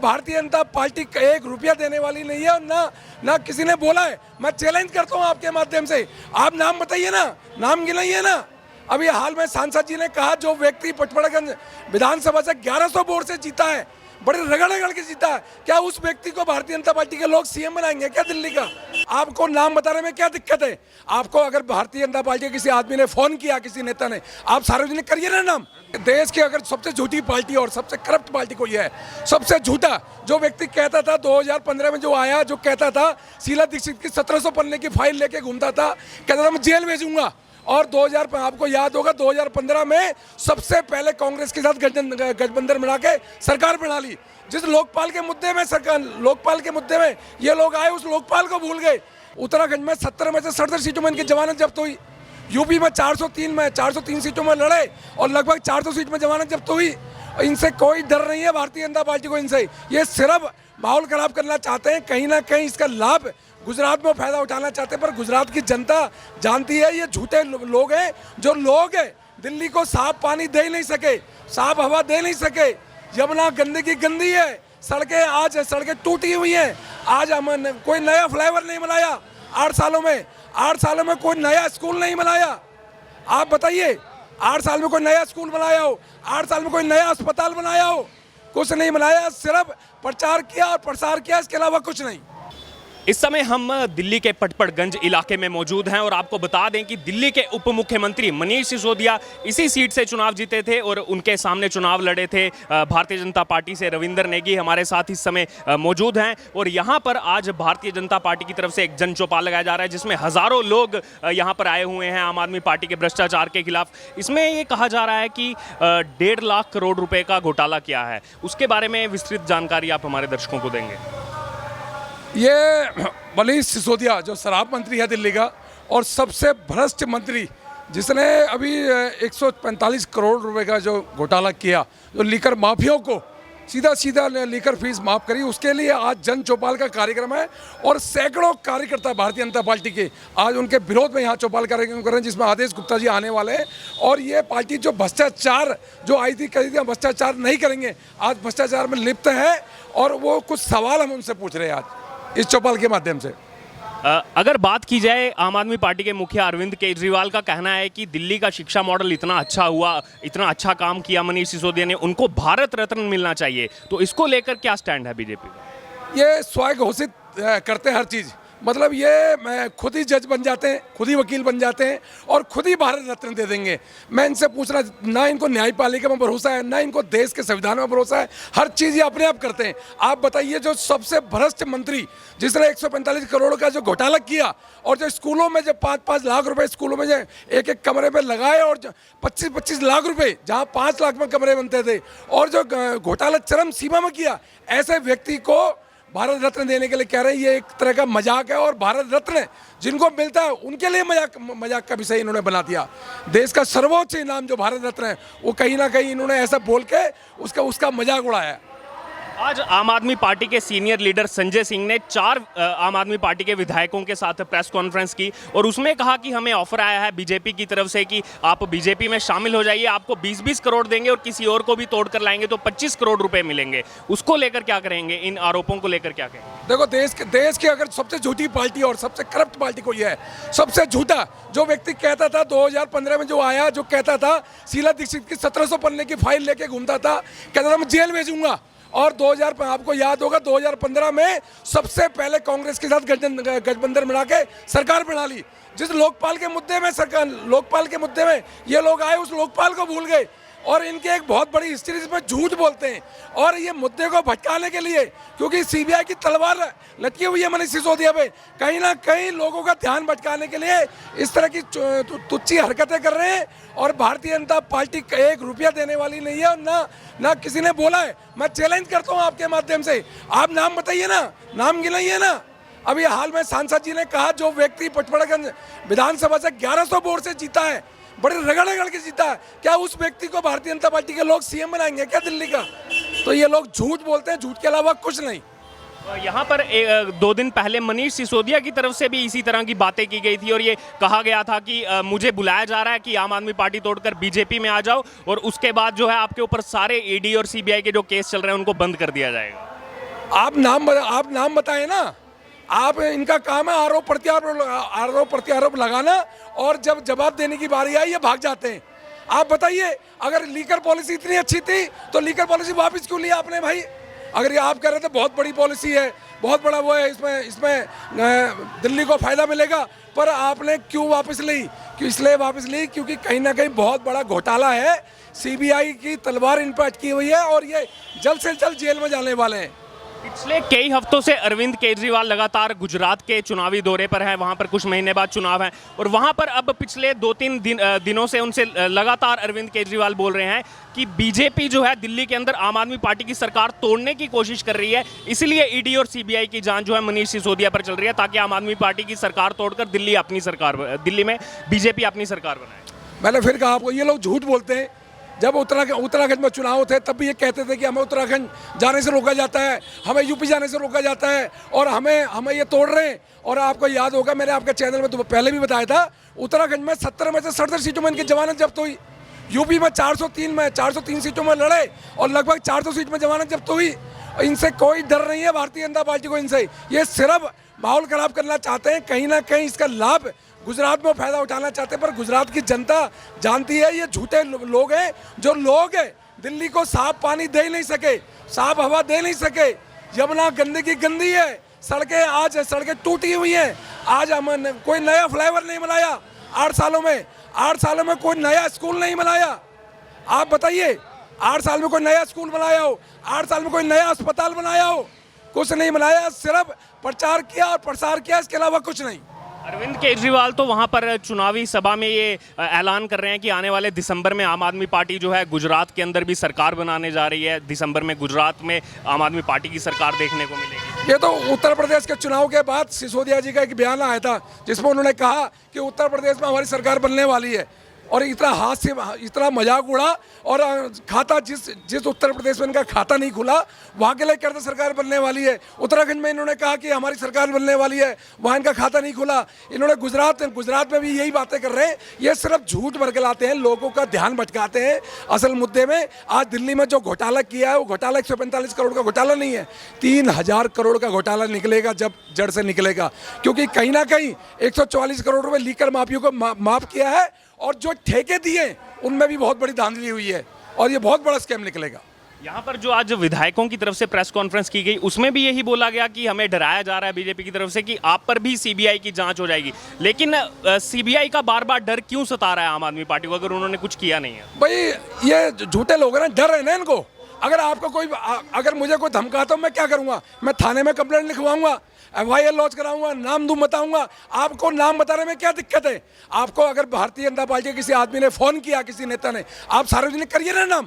Bharatiya Janata party 1 रुपया देने वाली नहीं है और ना किसी ने बोला है। मैं चैलेंज करता हूं आपके माध्यम से, आप नाम बताइए ना, नाम गिनाइए ना। अभी हाल में सांसद जी ने कहा जो व्यक्ति पचमढ़गंज विधानसभा से 1100 वोट से जीता है, बड़े रगड़ के जीता है, क्या उस व्यक्ति को भारतीय जनता पार्टी के लोग सीएम बनाएंगे क्या दिल्ली का? आपको नाम बताने में क्या दिक्कत है? आपको अगर भारतीय जनता पार्टी के किसी आदमी ने फोन किया, किसी नेता ने, आप सार्वजनिक करिए ना नाम। देश की अगर सबसे झूठी पार्टी और सबसे करप्ट पार्टी कोई है, सबसे झूठा जो व्यक्ति कहता था 2015 में जो आया, जो कहता था शीला दीक्षित की 1700 पन्ने की फाइल लेके घूमता था, कहता था मैं जेल भेजूंगा। और 2000 आपको याद होगा 2015 में सबसे पहले कांग्रेस के साथ गठबंधन बना के सरकार बना ली। जिस लोकपाल के मुद्दे में ये लोग आए, उस लोकपाल को भूल गए। उत्तराखंड में 70 में से 67 सीटों में इनकी जमानत जब्त हुई। यूपी में 403 सीटों में लड़े और लगभग 400 सीट में जमानत जब्त हुई। इनसे कोई डर नहीं है भारतीय जनता पार्टी को। इनसे ये सिर्फ माहौल खराब करना चाहते हैं, कहीं ना कहीं इसका लाभ गुजरात में फायदा उठाना चाहते हैं। पर गुजरात की जनता जानती है ये झूठे लोग हैं। जो लोग हैं दिल्ली को साफ पानी दे ही नहीं सके, साफ हवा दे नहीं सके। यमुना गंदगी गंदी है, सड़कें टूटी हुई हैं। आज हम कोई नया फ्लाईओवर नहीं बनाया 8 सालों में कोई नया स्कूल नहीं बनाया। आप बताइए 8 साल में कोई नया स्कूल बनाया हो, 8 साल में कोई नया अस्पताल बनाया हो? कुछ नहीं बनाया, सिर्फ प्रचार किया और प्रसार किया, इसके अलावा कुछ नहीं। इस समय हम दिल्ली के पटपड़गंज इलाके में मौजूद हैं और आपको बता दें कि दिल्ली के उप मुख्यमंत्री मनीष सिसोदिया इसी सीट से चुनाव जीते थे और उनके सामने चुनाव लड़े थे भारतीय जनता पार्टी से रविंदर नेगी हमारे साथ इस समय मौजूद हैं। और यहाँ पर आज भारतीय जनता पार्टी की तरफ से एक जन चौपाल लगाया जा रहा है जिसमें हज़ारों लोग यहाँ पर आए हुए हैं आम आदमी पार्टी के भ्रष्टाचार के खिलाफ। इसमें ये कहा जा रहा है कि 1.5 लाख करोड़ रुपये का घोटाला किया है, उसके बारे में विस्तृत जानकारी आप हमारे दर्शकों को देंगे। ये मनीष सिसोदिया जो शराब मंत्री है दिल्ली का और सबसे भ्रष्ट मंत्री, जिसने अभी 145 करोड़ रुपए का जो घोटाला किया, जो लीकर माफियों को सीधा लीकर फीस माफ करी, उसके लिए आज जन चौपाल का कार्यक्रम है। और सैकड़ों कार्यकर्ता भारतीय जनता पार्टी के आज उनके विरोध में यहाँ चौपाल कार्यक्रम कर रहे हैं, जिसमें आदेश गुप्ता जी आने वाले हैं। और ये पार्टी जो भ्रष्टाचार जो आई थी, कही थी भ्रष्टाचार नहीं करेंगे, आज भ्रष्टाचार में लिप्त है। और वो कुछ सवाल हम उनसे पूछ रहे हैं आज इस चौपाल के माध्यम से। अगर बात की जाए, आम आदमी पार्टी के मुखिया अरविंद केजरीवाल का कहना है कि दिल्ली का शिक्षा मॉडल इतना अच्छा हुआ, इतना अच्छा काम किया मनीष सिसोदिया ने, उनको भारत रत्न मिलना चाहिए। तो इसको लेकर क्या स्टैंड है बीजेपी का? ये स्वयं घोषित करते हैं हर चीज़, मतलब ये खुद ही जज बन जाते हैं, खुद ही वकील बन जाते हैं और खुद ही भारत रत्न दे देंगे। मैं इनसे पूछना, ना इनको न्यायपालिका में भरोसा है, ना इनको देश के संविधान में भरोसा है, हर चीज़ ये अपने आप करते हैं। आप बताइए, जो सबसे भ्रष्ट मंत्री जिसने 145 करोड़ का जो घोटाला किया और जो स्कूलों में जो 5-5 लाख रुपए स्कूलों में जो एक कमरे में लगाए और 25-25 लाख रुपए जहाँ 5 लाख में कमरे बनते थे और जो घोटाला चरम सीमा में किया, ऐसे व्यक्ति को भारत रत्न देने के लिए कह रहे हैं। ये एक तरह का मजाक है और भारत रत्न जिनको मिलता है उनके लिए मजाक का विषय इन्होंने बना दिया। देश का सर्वोच्च इनाम जो भारत रत्न है, वो कहीं ना कहीं इन्होंने ऐसा बोल के उसका मजाक उड़ाया। आज आम आदमी पार्टी के सीनियर लीडर संजय सिंह ने 4 आम आदमी पार्टी के विधायकों के साथ प्रेस कॉन्फ्रेंस की और उसमें कहा कि हमें ऑफर आया है बीजेपी की तरफ से कि आप बीजेपी में शामिल हो जाइए, आपको 20-20 करोड़ देंगे और किसी और को भी तोड़ कर लाएंगे तो 25 करोड़ रुपए मिलेंगे। उसको लेकर क्या करेंगे? इन आरोपों को लेकर क्या कहेंगे? देखो, देश की अगर सबसे झूठी पार्टी और सबसे करप्ट पार्टी कोई है, सबसे झूठा जो व्यक्ति कहता था 2015 में जो आया, जो कहता था शीला दीक्षित की 1700 पन्ने की फाइल लेके घूमता था, कहता था मैं जेल भेजूंगा। और 2000 आपको याद होगा 2015 में सबसे पहले कांग्रेस के साथ गठबंधन बना के सरकार बना ली। जिस लोकपाल के मुद्दे में ये लोग आए, उस लोकपाल को भूल गए। और इनके एक बहुत बड़ी हिस्ट्री, इसमें झूठ बोलते हैं और ये मुद्दे को भटकाने के लिए, क्योंकि सीबीआई की तलवार लटकी हुई है मनीष सिसोदिया पे, कहीं ना कहीं लोगों का ध्यान भटकाने के लिए इस तरह की तुच्छी हरकतें कर रहे हैं। और भारतीय जनता पार्टी 1 रुपया देने वाली नहीं है और ना किसी ने बोला है। मैं चैलेंज करता हूं आपके माध्यम से, आप नाम बताइए ना, नाम गिनाइए ना। अभी हाल में सांसद जी ने कहा जो व्यक्ति पचमढ़गंज विधानसभा से 1100 वोट से जीता है, बड़े रगड़ के जीता है, क्या उस व्यक्ति को भारतीय जनता पार्टी के लोग सीएम बनाएंगे क्या दिल्ली का? तो ये लोग झूठ बोलते हैं, झूठ के अलावा कुछ नहीं। यहाँ पर 2 दिन पहले मनीष सिसोदिया की तरफ से भी इसी तरह की बातें की गई थी और ये कहा गया था कि मुझे बुलाया जा रहा है कि आम आदमी पार्टी तोड़कर बीजेपी में आ जाओ और उसके बाद जो है आपके ऊपर सारे ईडी और सीबीआई के जो केस चल रहे हैं उनको बंद कर दिया जाएगा। आप नाम बताएं ना। आप इनका काम है आरोप प्रत्यारोप लगाना, और जब जवाब देने की बारी आई ये भाग जाते हैं। आप बताइए, अगर लीकर पॉलिसी इतनी अच्छी थी तो लीकर पॉलिसी वापस क्यों लिया आपने भाई? अगर ये आप कह रहे थे बहुत बड़ी पॉलिसी है, बहुत बड़ा वो है, इसमें दिल्ली को फायदा मिलेगा, पर आपने क्यों वापस ली? क्यों इसलिए वापस ली क्योंकि कहीं ना कहीं बहुत बड़ा घोटाला है, सीबीआई की तलवार इन पर अटकी हुई है और ये जल्द से जल्द जेल में जाने वाले हैं। पिछले कई हफ्तों से अरविंद केजरीवाल लगातार गुजरात के चुनावी दौरे पर हैं। वहां पर कुछ महीने बाद चुनाव हैं और वहां पर अब पिछले 2-3 दिनों से उनसे लगातार अरविंद केजरीवाल बोल रहे हैं कि बीजेपी जो है दिल्ली के अंदर आम आदमी पार्टी की सरकार तोड़ने की कोशिश कर रही है, इसलिए ईडी और सीबीआई की जांच जो है मनीष सिसोदिया पर चल रही है, ताकि आम आदमी पार्टी की सरकार तोड़कर दिल्ली में बीजेपी अपनी सरकार बनाए। मैंने फिर कहा आपको, ये लोग झूठ बोलते हैं। जब उत्तराखंड में चुनाव थे तब भी ये कहते थे कि हमें उत्तराखंड जाने से रोका जाता है, हमें यूपी जाने से रोका जाता है और हमें ये तोड़ रहे हैं। और आपको याद होगा, मैंने आपके चैनल में तो पहले भी बताया था, उत्तराखंड में 70 में से 67 सीटों में इनकी जमानत जब्त हुई। यूपी में 403 सीटों में लड़े और लगभग 400 सीट में जमानत जब्त हुई। इनसे कोई डर नहीं है भारतीय जनता पार्टी को। इनसे ये सिर्फ माहौल खराब करना चाहते हैं, कहीं ना कहीं इसका लाभ गुजरात में फायदा उठाना चाहते हैं। पर गुजरात की जनता जानती है ये झूठे लोग हैं। जो लोग हैं दिल्ली को साफ पानी दे ही नहीं सके, साफ हवा दे नहीं सके, यमुना गंदगी गंदी है, सड़कें टूटी हुई हैं। आज हम कोई नया फ्लाईओवर नहीं बनाया 8 सालों में कोई नया स्कूल नहीं बनाया। आप बताइए, 8 साल में कोई नया स्कूल बनाया हो, 8 साल में कोई नया अस्पताल बनाया हो? कुछ नहीं बनाया, सिर्फ प्रचार किया और प्रसार किया, इसके अलावा कुछ नहीं। अरविंद केजरीवाल तो वहां पर चुनावी सभा में ये ऐलान कर रहे हैं कि आने वाले दिसंबर में आम आदमी पार्टी जो है गुजरात के अंदर भी सरकार बनाने जा रही है। दिसंबर में गुजरात में आम आदमी पार्टी की सरकार देखने को मिलेगी। ये तो उत्तर प्रदेश के चुनाव के बाद सिसोदिया जी का एक बयान आया था जिसमें उन्होंने कहा कि उत्तर प्रदेश में हमारी सरकार बनने वाली है, और इतना हाथ से इतना मजाक उड़ा। और खाता जिस उत्तर प्रदेश में इनका खाता नहीं खुला वहाँ के लिए कहते सरकार बनने वाली है। उत्तराखंड में इन्होंने कहा कि हमारी सरकार बनने वाली है, वहाँ इनका खाता नहीं खुला। इन्होंने गुजरात में भी यही बातें कर रहे हैं। ये सिर्फ झूठ बरगलाते हैं, लोगों का ध्यान भटकाते हैं असल मुद्दे में। आज दिल्ली में जो घोटाला किया है वो घोटाला 145 करोड़ का घोटाला नहीं है, 3000 करोड़ का घोटाला निकलेगा जब जड़ से निकलेगा। क्योंकि कहीं ना कहीं 144 करोड़ रुपये लीकर माफियों को माफ किया है, और जो ठेके दिए उनमें भी बहुत बड़ी धांधली हुई है, और ये बहुत बड़ा स्कैम निकलेगा। यहाँ पर जो आज विधायकों की तरफ से प्रेस कॉन्फ्रेंस की गई उसमें भी यही बोला गया कि हमें डराया जा रहा है बीजेपी की तरफ से कि आप पर भी सीबीआई की जांच हो जाएगी। लेकिन सीबीआई का बार बार डर क्यों सता रहा है आम आदमी पार्टी को, अगर उन्होंने कुछ किया नहीं है? भाई ये झूठे लोग हैं, डर है ना इनको। अगर मुझे कोई धमकाता हो मैं क्या करूँगा? मैं थाने में कंप्लेंट लिखवाऊंगा, FIR लॉन्च कराऊंगा, नाम दूम बताऊंगा। आपको नाम बताने में क्या दिक्कत है? आपको अगर भारतीय जनता पार्टी के किसी आदमी ने फोन किया, किसी नेता ने, आप सार्वजनिक करिए ना।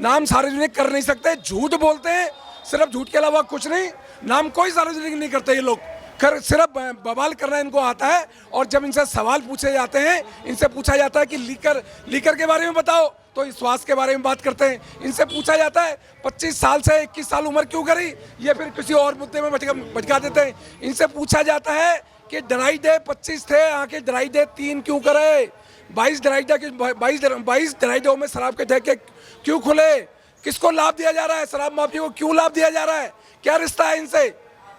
नाम सार्वजनिक कर नहीं सकते, झूठ बोलते हैं, सिर्फ झूठ के अलावा कुछ नहीं। नाम कोई सार्वजनिक नहीं करते ये लोग, सिर्फ बवाल करना इनको आता है। और जब इनसे सवाल पूछे जाते हैं, इनसे पूछा जाता है कि लीकर के बारे में बताओ, तो स्वास्थ्य के बारे में बात करते हैं। इनसे पूछा जाता है 25 साल से 21 साल उम्र क्यों करी, ये फिर किसी और मुद्दे में भटका देते हैं। इनसे पूछा जाता है कि ड्राई डे 25 थे, आके ड्राई डे 3 क्यों करे, 22 ड्राई डे में शराब के ठेके क्यों खुले, किसको लाभ दिया जा रहा है, शराब माफियों को क्यों लाभ दिया जा रहा है, क्या रिश्ता है इनसे?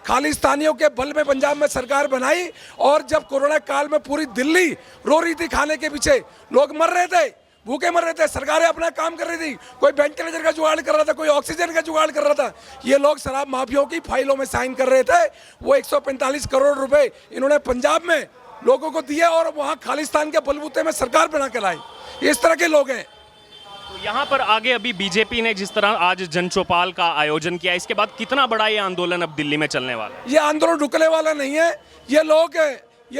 खालिस्तानियों के बल में पंजाब में सरकार बनाई, और जब कोरोना काल में पूरी दिल्ली रो रही थी, खाने के पीछे लोग मर रहे थे, भूखे मर रहे थे, सरकारें अपना काम कर रही थी। कोई वेंटिलेटर का जुगाड़ कर रहा था, कोई ऑक्सीजन का जुगाड़ कर रहा था। ये लोग शराब माफियों की फाइलों में साइन कर रहे थे। वो 145 करोड़ रुपए इन्होंने पंजाब में लोगों को दिए और वहाँ खालिस्तान के बलबूते में सरकार बना कर लाई। इस तरह के लोग हैं। तो यहाँ पर आगे अभी बीजेपी ने जिस तरह आज जन चौपाल का आयोजन किया, इसके बाद कितना बड़ा ये आंदोलन अब दिल्ली में चलने वाला है? ये आंदोलन रुकने वाला नहीं है। ये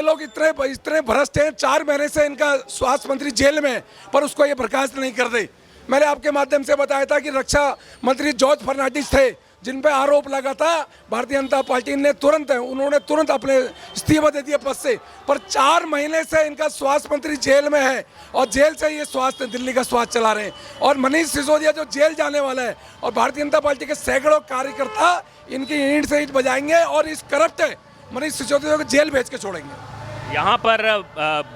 लोग इतने भ्रष्ट हैं। 4 महीने से इनका स्वास्थ्य मंत्री जेल में, पर उसको ये बर्खास्त नहीं कर दे। मैंने आपके माध्यम से बताया था कि रक्षा मंत्री जॉर्ज फर्नांडिस थे, जिन पे आरोप लगा था। भारतीय जनता पार्टी ने उन्होंने तुरंत अपने इस्तीफा दे दिया पद से। पर 4 महीने से इनका स्वास्थ्य मंत्री जेल में है, और जेल से ये दिल्ली का स्वास्थ्य चला रहे हैं। और मनीष सिसोदिया जो जेल जाने वाला है, और भारतीय जनता पार्टी के सैकड़ों कार्यकर्ता इनकी ईंट से ईंट बजाएंगे, और इस करप्ट मनीष सिसोदिया को जेल भेज के छोड़ेंगे। यहाँ पर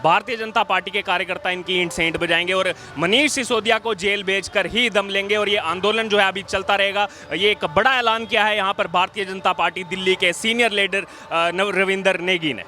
भारतीय जनता पार्टी के कार्यकर्ता इनकी इंट सेंट बजाएंगे और मनीष सिसोदिया को जेल भेजकर ही दम लेंगे और ये आंदोलन जो है अभी चलता रहेगा। ये एक बड़ा ऐलान किया है यहाँ पर भारतीय जनता पार्टी दिल्ली के सीनियर लीडर रविंदर नेगी ने।